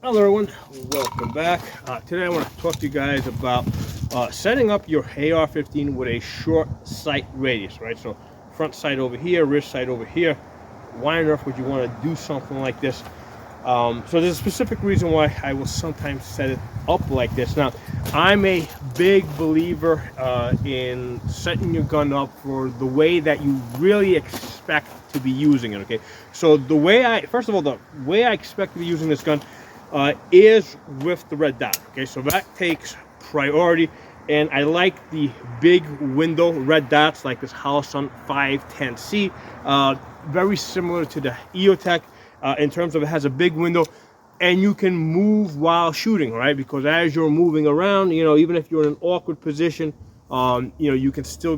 Hello everyone, welcome back. Today I want to talk to you guys about setting up your AR-15 with a short sight radius, right? So front sight over here, rear sight over here. Why on earth would you want to do something like this? So there's a specific reason why I will sometimes set it up like this. Now, I'm a big believer in setting your gun up for the way that you really expect to be using it, okay? So first of all, the way I expect to be using this gun is with the red dot, okay? So that takes priority, and I like the big window red dots like this Holosun 510C, very similar to the EOTech in terms of it has a big window and you can move while shooting, right? Because as you're moving around, even if you're in an awkward position, you can still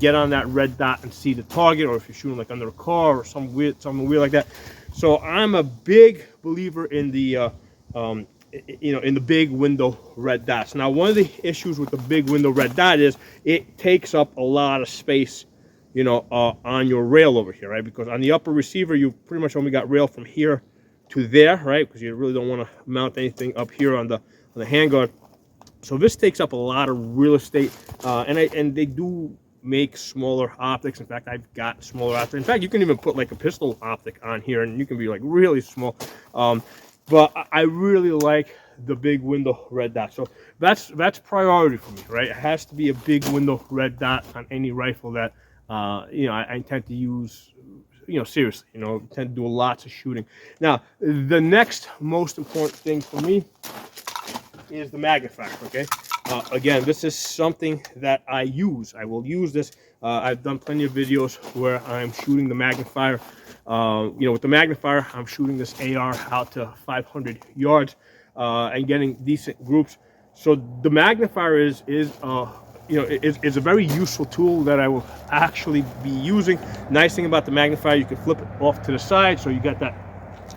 get on that red dot and see the target, or if you're shooting like under a car or something weird like that. So I'm a big believer in the in the big window red dots. Now, one of the issues with the big window red dot is it takes up a lot of space, on your rail over here, right? Because on the upper receiver, you pretty much only got rail from here to there, right? Because you really don't want to mount anything up here on the handguard. So this takes up a lot of real estate, and they do make smaller optics. In fact, I've got smaller optics. In fact, you can even put like a pistol optic on here, and you can be like really small. But I really like the big window red dot. So that's priority for me, right? It has to be a big window red dot on any rifle that I intend to use. Seriously, tend to do lots of shooting. Now, the next most important thing for me is the magnifier, okay? Again, this is something that I use. I will use this. I've done plenty of videos where I'm shooting the magnifier. With the magnifier, I'm shooting this AR out to 500 yards and getting decent groups. So the magnifier is a very useful tool that I will actually be using. Nice thing about the magnifier, you can flip it off to the side, so you got that,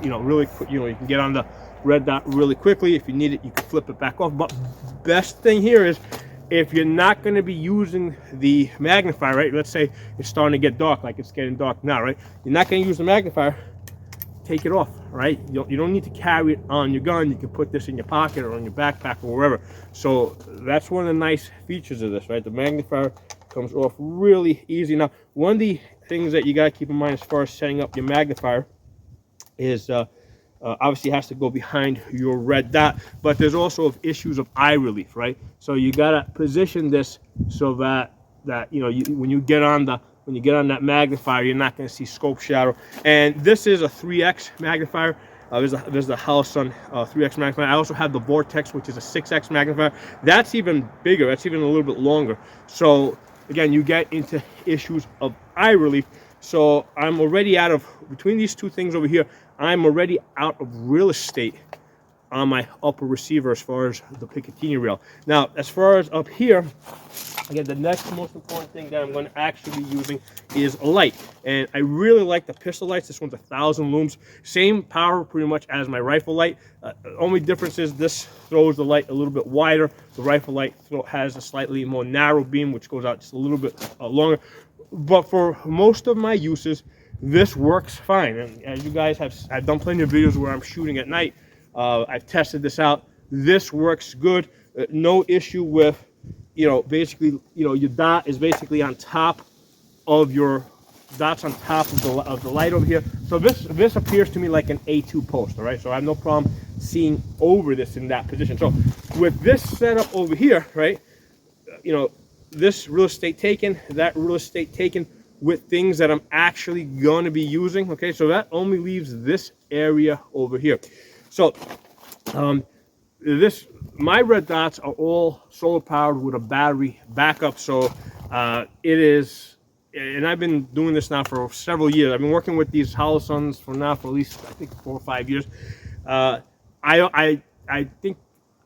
really quick. You can get on the red dot really quickly. If you need it, you can flip it back off. But best thing here is, if you're not going to be using the magnifier, right? Let's say it's starting to get dark, like it's getting dark now, right? You're not going to use the magnifier. Take it off, right? You don't need to carry it on your gun. You can put this in your pocket or on your backpack or wherever. So that's one of the nice features of this, right? The magnifier comes off really easy. Now, one of the things that you got to keep in mind as far as setting up your magnifier is obviously it has to go behind your red dot, but there's also issues of eye relief, right? So you got to position this so that when you get on that magnifier, you're not going to see scope shadow. And this is a 3x magnifier. There's the Holosun 3x magnifier. I also have the Vortex, which is a 6x magnifier. That's even bigger. That's even a little bit longer. So again, you get into issues of eye relief. So I'm already out of, between these two things over here, I'm already out of real estate on my upper receiver as far as the Picatinny rail. Now, as far as up here, again, the next most important thing that I'm going to actually be using is a light. And I really like the pistol lights. This one's 1,000 looms. Same power pretty much as my rifle light. Only difference is this throws the light a little bit wider. The rifle light has a slightly more narrow beam, which goes out just a little bit longer. But for most of my uses, this works fine. And as you guys I've done plenty of videos where I'm shooting at night. I've tested this out. This works good. No issue with, basically, your dot is basically on top of your dots on top of the light over here. So this appears to me like an A2 post, all right? So I have no problem seeing over this in that position. So with this setup over here, right, this real estate taken, that real estate taken with things that I'm actually going to be using, okay? So that only leaves this area over here. So my red dots are all solar powered with a battery backup. So it is, and I've been doing this now for several years. I've been working with these Holosuns for at least, I think, 4 or 5 years. I think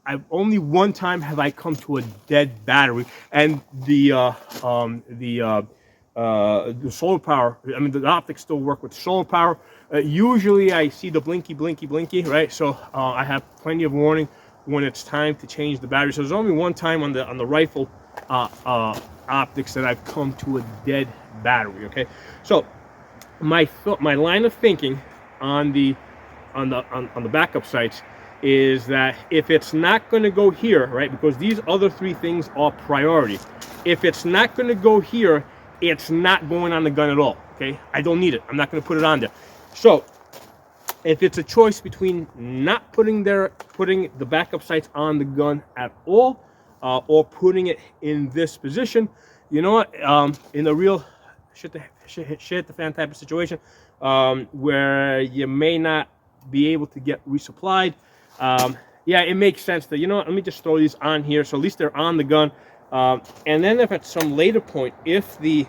I've only one time have I come to a dead battery, and the solar power, I mean, the optics still work with solar power. Usually I see the blinky, right? So I have plenty of warning when it's time to change the battery. So there's only one time on the rifle optics that I've come to a dead battery, okay? So my line of thinking on the backup sights is that if it's not going to go here, right, because these other three things are priority. If it's not going to go here, it's not going on the gun at all, okay? I don't need it. I'm not going to put it on there. So if it's a choice between not putting the backup sights on the gun at all, or putting it in this position, you know what? In a real shit the fan type of situation, where you may not be able to get resupplied, yeah, it makes sense that, you know what, let me just throw these on here, so at least they're on the gun. And then if at some later point, if the,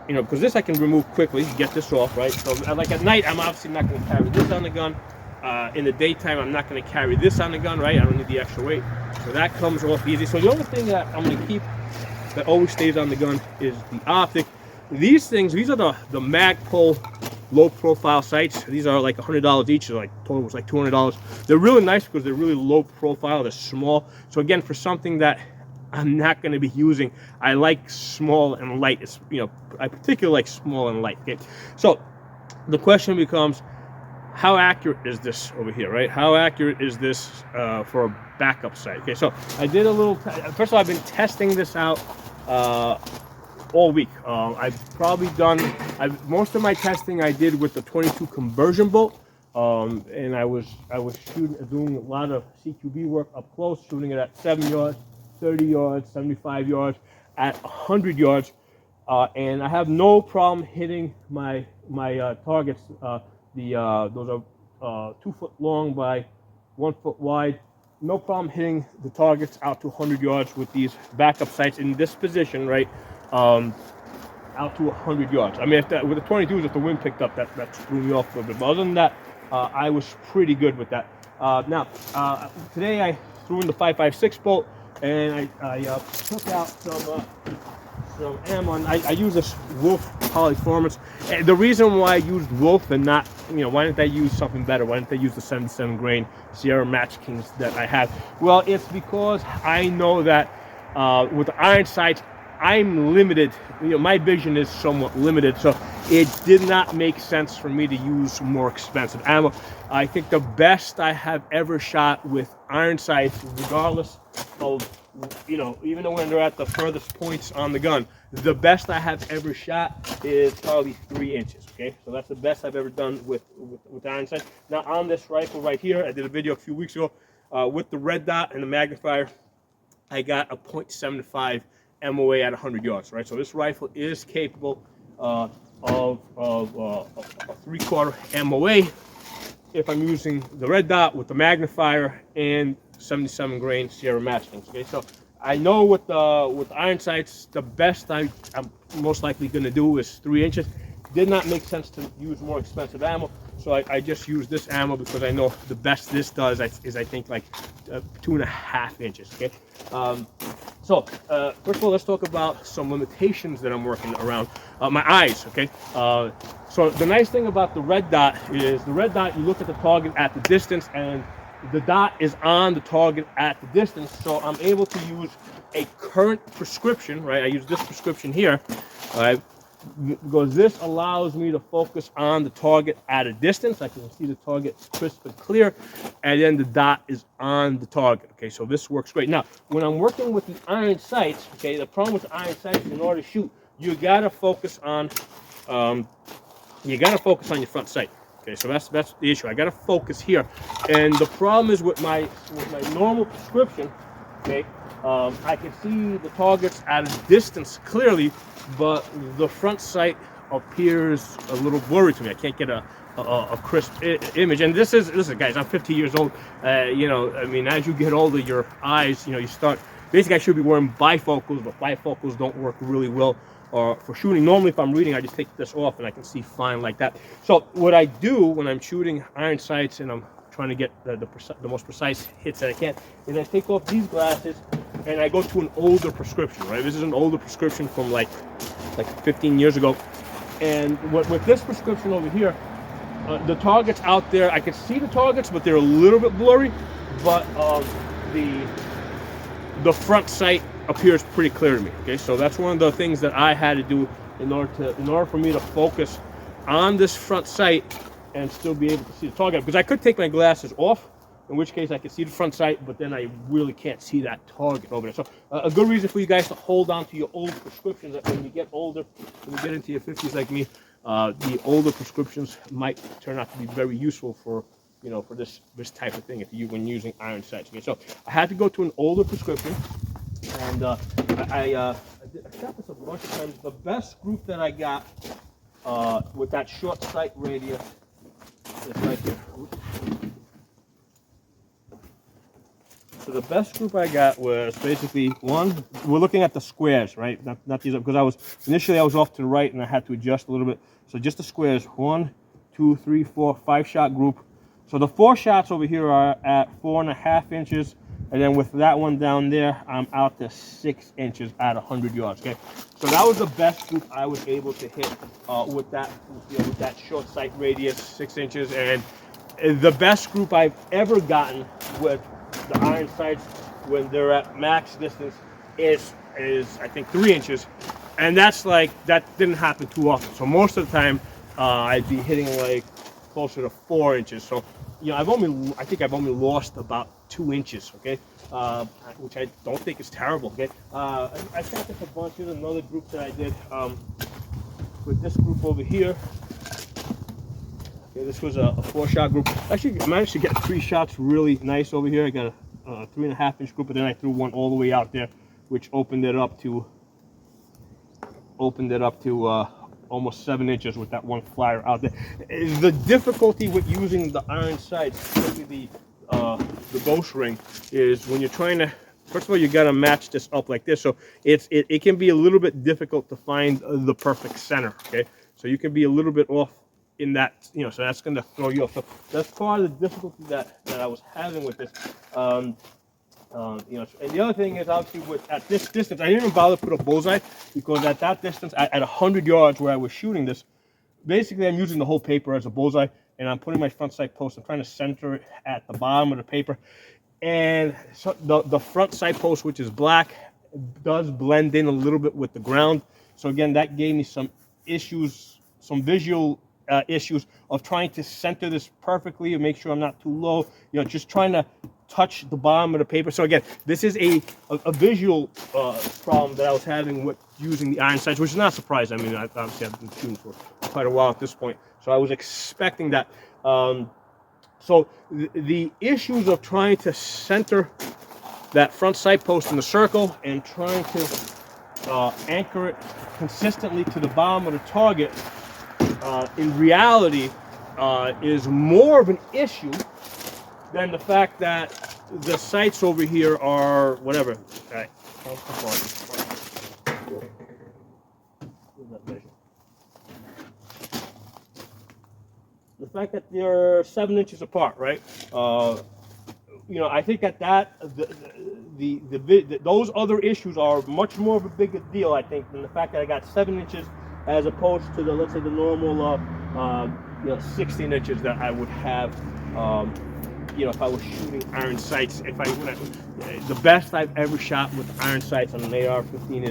you know, because this I can remove quickly, get this off, right? So like at night, I'm obviously not going to carry this on the gun. In the daytime, I'm not going to carry this on the gun, right? I don't need the extra weight. So that comes off easy. So the only thing that I'm going to keep that always stays on the gun is the optic. These things, these are the Magpul low profile sights. These are like $100 each, so like total was like $200. They're really nice because they're really low profile, they're small. So again, for something that I'm not going to be using, I like small and light. It's, you know, I particularly like small and light. Okay, so the question becomes, how accurate is this over here, right? How accurate is this for a backup sight? Okay, so I did a little. First of all, I've been testing this out all week. I've probably done most of my testing I did with the 22 conversion bolt, and I was doing a lot of CQB work up close, shooting it at 7 yards. 30 yards, 75 yards, at 100 yards, and I have no problem hitting my targets. Those are 2 foot long by 1 foot wide. No problem hitting the targets out to 100 yards with these backup sights in this position, right? Out to 100 yards. I mean, with the 22s, if the wind picked up, that threw me off a little bit. But other than that, I was pretty good with that. Now, today I threw in the 5.56 bolt. And I took out some ammo. And I use this Wolf Polyformance. And the reason why I used Wolf and not, you know, why didn't I use something better? Why didn't I use the 77 grain Sierra Match Kings that I have? Well, it's because I know that with the iron sights, I'm limited. You know, my vision is somewhat limited, so it did not make sense for me to use more expensive ammo. I think the best I have ever shot with iron sights, regardless of, you know, even though when they're at the furthest points on the gun, the best I have ever shot is probably 3 inches. Okay, so that's the best I've ever done with iron sights. Now on this rifle right here, I did a video a few weeks ago with the red dot and the magnifier. I got a .75 MOA at 100 yards, right? So this rifle is capable of a 3/4 MOA if I'm using the red dot with the magnifier and 77 grain Sierra Match Kings. Okay, so I know with iron sights, the best I'm most likely going to do is 3 inches. Did not make sense to use more expensive ammo, so I just use this ammo because I know the best this does is I think like 2.5 inches. Okay. So first of all, let's talk about some limitations that I'm working around. My eyes, okay? So the nice thing about the red dot is the red dot, you look at the target at the distance, and the dot is on the target at the distance. So I'm able to use a current prescription, right? I use this prescription here, all right? Because this allows me to focus on the target at a distance. I can see the target crisp and clear, and then the dot is on the target. Okay, so this works great. Now, when I'm working with the iron sights, okay, the problem with the iron sights, in order to shoot, you gotta focus on your front sight. Okay, so that's the issue. I gotta focus here, and the problem is with my normal prescription. Okay, I can see the targets at a distance clearly, but the front sight appears a little blurry to me. I can't get a crisp image. And listen, guys, I'm 50 years old. You know, I mean, as you get older, your eyes, you know, you start. Basically, I should be wearing bifocals, but bifocals don't work really well for shooting. Normally, if I'm reading, I just take this off and I can see fine like that. So what I do when I'm shooting iron sights and I'm trying to get the most precise hits that I can, is I take off these glasses and I go to an older prescription, right? This is an older prescription from like 15 years ago. And with this prescription over here, the targets out there, I can see the targets, but they're a little bit blurry. But the front sight appears pretty clear to me. Okay, so that's one of the things that I had to do in order for me to focus on this front sight and still be able to see the target. Because I could take my glasses off, in which case I can see the front sight, but then I really can't see that target over there. So a good reason for you guys to hold on to your old prescriptions. That when you get older, when you get into your 50s like me, the older prescriptions might turn out to be very useful for, you know, for this type of thing when using iron sights. Okay, so I had to go to an older prescription, and I shot this a bunch of times. The best group that I got with that short sight radius is right here. So the best group I got was basically one. We're looking at the squares, right? Not these, because initially I was off to the right and I had to adjust a little bit. So just the squares. 1, 2, 3, 4, 5 shot group. So the 4 shots over here are at 4.5 inches, and then with that one down there, I'm out to 6 inches at 100 yards. Okay, so that was the best group I was able to hit with that, with that short sight radius, 6 inches, and the best group I've ever gotten with the iron sights when they're at max distance is I think 3 inches, and that didn't happen too often. So most of the time I'd be hitting like closer to 4 inches. So you know, I think I've only lost about 2 inches. Okay, which I don't think is terrible. Okay, I shot this a bunch. Here's another group that I did with this group over here. Okay, this was a 4-shot group. Actually, I managed to get 3 shots really nice over here. I got a 3.5 inch group, but then I threw one all the way out there, which opened it up to almost 7 inches with that one flyer out there. The difficulty with using the iron sights, especially the bowstring, is when you're trying to. First of all, you got to match this up like this, so it can be a little bit difficult to find the perfect center. Okay, so you can be a little bit off in that, you know, so that's going to throw you off. So that's part of the difficulty that I was having with this. You know, and the other thing is, obviously, at this distance, I didn't even bother to put a bullseye, because at that distance, at 100 yards where I was shooting this, basically I'm using the whole paper as a bullseye, and I'm putting my front sight post. I'm trying to center it at the bottom of the paper, and so the front sight post, which is black, does blend in a little bit with the ground. So again, that gave me some issues, some visual issues of trying to center this perfectly and make sure I'm not too low. You know, just trying to touch the bottom of the paper. So again, this is a visual problem that I was having with using the iron sights, which is not surprising. I mean, obviously I've been shooting for quite a while at this point, so I was expecting that. So the issues of trying to center that front sight post in the circle and trying to anchor it consistently to the bottom of the target, in reality, is more of an issue than the fact that the sights over here are whatever. Okay. The fact that they're 7 inches apart, right? You know, I think that those other issues are much more of a bigger deal, I think, than the fact that I got 7 inches as opposed to the, let's say, the normal, you know, 16 inches that I would have, you know, if I was shooting iron sights. The best I've ever shot with iron sights on an AR-15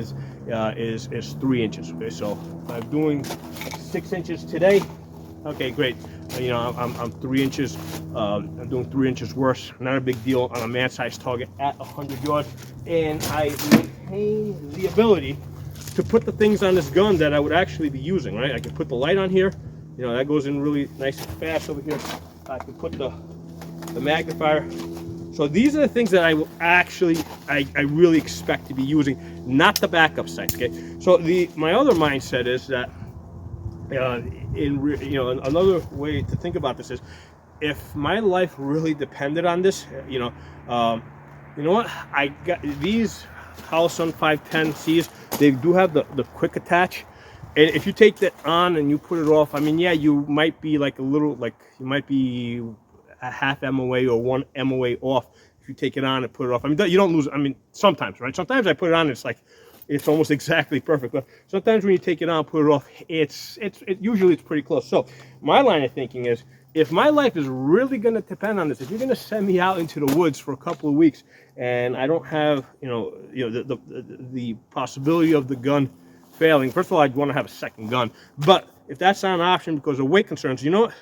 is 3 inches. Okay, so if I'm doing 6 inches today, okay, great. You know, I'm 3 inches. I'm doing 3 inches worse. Not a big deal on a man-sized target at 100 yards, and I maintain the ability to put the things on this gun that I would actually be using. Right, I can put the light on here. You know, that goes in really nice and fast over here. I can put the magnifier. So these are the things that I will actually, I really expect to be using, not the backup sights. Okay, so my other mindset is that, you know, another way to think about this is, if my life really depended on this, you know what, I got these Holosun 510Cs. They do have the quick attach, and if you take that on and you put it off, I mean, yeah, you might be like a little, like you might be a half MOA or 1 MOA off if you take it on and put it off. I mean, you don't lose. I mean, sometimes, right? Sometimes I put it on, it's like, it's almost exactly perfect. But sometimes when you take it on, put it off, usually it's pretty close. So my line of thinking is, if my life is really going to depend on this, if you're going to send me out into the woods for a couple of weeks and I don't have, the possibility of the gun failing, first of all, I'd want to have a second gun. But if that's not an option because of weight concerns, you know what?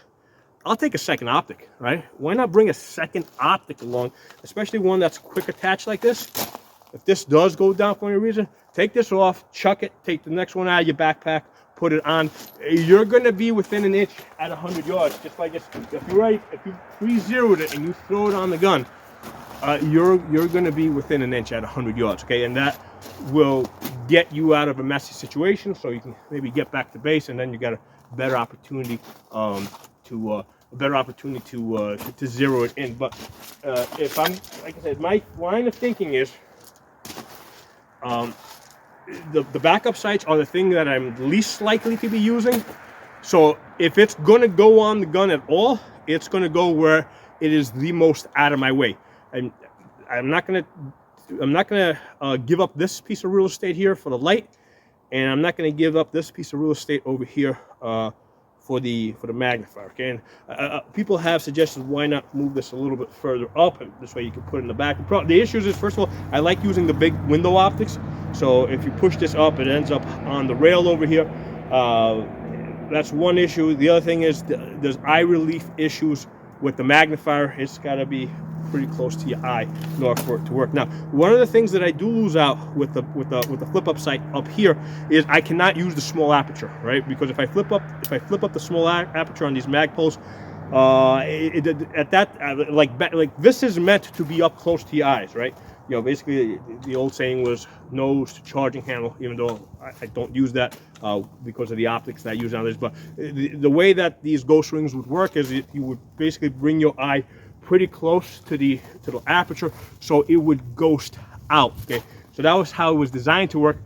I'll take a second optic, right? Why not bring a second optic along, especially one that's quick attached like this? If this does go down for any reason, take this off, chuck it, take the next one out of your backpack, put it on. You're going to be within an inch at 100 yards, just like this. If you pre-zeroed it and you throw it on the gun, you're going to be within an inch at 100 yards, okay? And that will get you out of a messy situation, so you can maybe get back to base, and then you got a better opportunity to zero it in. But if I'm, like I said, my line of thinking is the backup sights are the thing that I'm least likely to be using. So if it's going to go on the gun at all, it's going to go where it is the most out of my way. And I'm not going to give up this piece of real estate here for the light, and I'm not going to give up this piece of real estate over here for the magnifier. Okay, and people have suggested why not move this a little bit further up, and this way you can put it in the back. The issue is, first of all, I like using the big window optics. So if you push this up, it ends up on the rail over here. That's one issue. The other thing is there's eye relief issues with the magnifier. It's got to be pretty close to your eye in order for it to work. Now, one of the things that I do lose out with the flip up sight up here is I cannot use the small aperture, right? Because if I flip up the small aperture on these Magpols, like this is meant to be up close to your eyes, right? You know, basically the old saying was nose to charging handle, even though I don't use that because of the optics that I use on this. But the way that these ghost rings would work is you would basically bring your eye pretty close to the aperture, so it would ghost out. Okay, so that was how it was designed to work.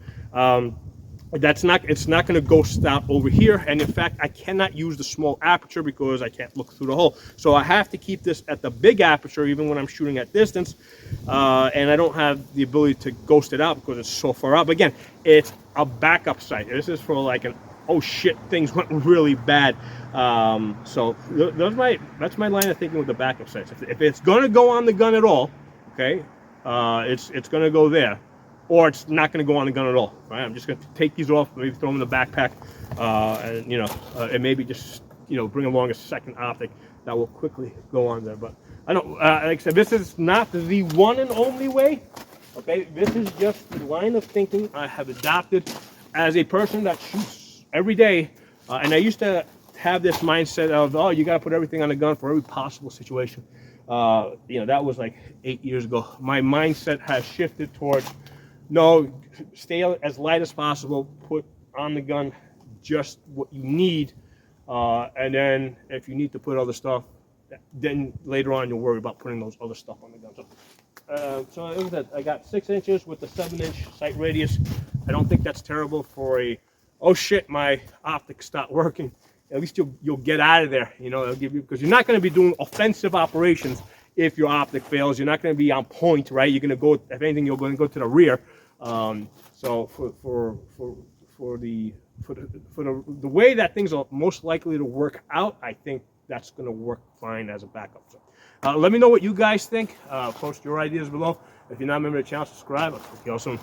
It's not going to ghost out over here, and in fact I cannot use the small aperture because I can't look through the hole. So I have to keep this at the big aperture even when I'm shooting at distance, and I don't have the ability to ghost it out because it's so far out. But again, it's a backup sight. This is for like an oh shit, things went really bad. So that's my line of thinking with the backup sights. If it's going to go on the gun at all, okay, it's going to go there, or it's not going to go on the gun at all. Right? I'm just going to take these off, maybe throw them in the backpack, and and maybe just bring along a second optic that will quickly go on there. But I don't, like I said, this is not the one and only way. Okay, this is just the line of thinking I have adopted as a person that shoots every day, and I used to have this mindset of, oh, you got to put everything on the gun for every possible situation. That was like 8 years ago. My mindset has shifted towards, no, stay as light as possible, put on the gun just what you need, and then if you need to put other stuff, then later on you'll worry about putting those other stuff on the gun. So it was that I got 6 inches with the 7-inch sight radius. I don't think that's terrible for a, oh shit, my optics stopped working. At least you'll get out of there. It'll give you, because you're not going to be doing offensive operations if your optic fails. You're not going to be on point, right? You're going to go, if anything, you're going to go to the rear. So for the way that things are most likely to work out, I think that's going to work fine as a backup. So, let me know what you guys think. Post your ideas below. If you're not a member of the channel, subscribe. I'll talk to you all soon.